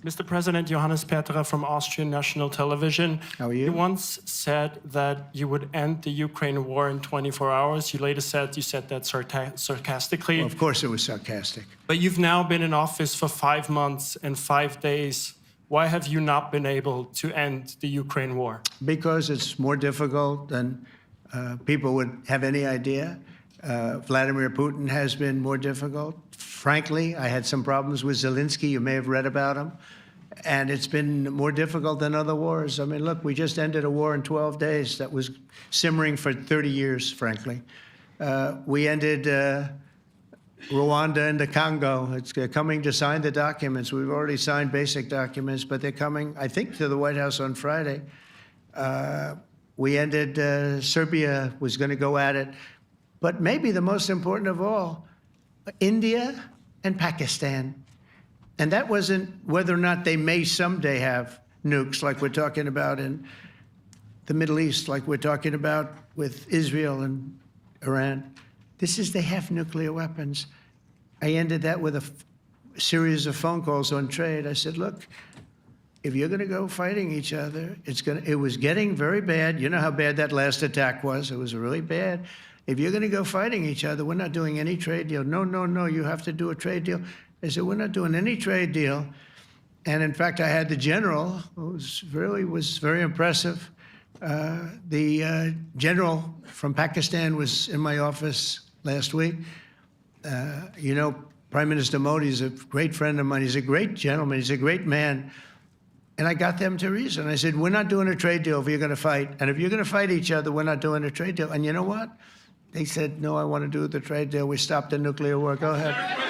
Mr. President, Johannes Petra from Austrian National Television. How are you? You once said that you would end the Ukraine war in 24 hours. You later said that sarcastically. Well, of course it was sarcastic. But you've now been in office for 5 months and 5 days. Why have you not been able to end the Ukraine war? Because it's more difficult than people would have any idea. Vladimir Putin has been more difficult. Frankly, I had some problems with Zelensky. You may have read about him. And it's been more difficult than other wars. I mean, look, we just ended a war in 12 days that was simmering for 30 years, frankly. We ended Rwanda and the Congo. It's coming to sign the documents. We've already signed basic documents, but they're coming, I think, to the White House on Friday. We ended Serbia was going to go at it. But maybe the most important of all, India and Pakistan. And that wasn't whether or not they may someday have nukes like we're talking about in the Middle East, like we're talking about with Israel and Iran. This is they have nuclear weapons. I ended that with a series of phone calls on trade. I said, look, if you're going to go fighting each other, it was getting very bad. You know how bad that last attack was. It was really bad. If you're going to go fighting each other, we're not doing any trade deal. No, no, no, you have to do a trade deal. I said, we're not doing any trade deal. And in fact, I had the general, who was very impressive. The general from Pakistan was in my office last week. You know, Prime Minister Modi is a great friend of mine. He's a great gentleman. He's a great man. And I got them to reason. I said, we're not doing a trade deal if you're going to fight. And if you're going to fight each other, we're not doing a trade deal. And you know what? They said, no, I want to do the trade deal. We stopped the nuclear war. Go ahead.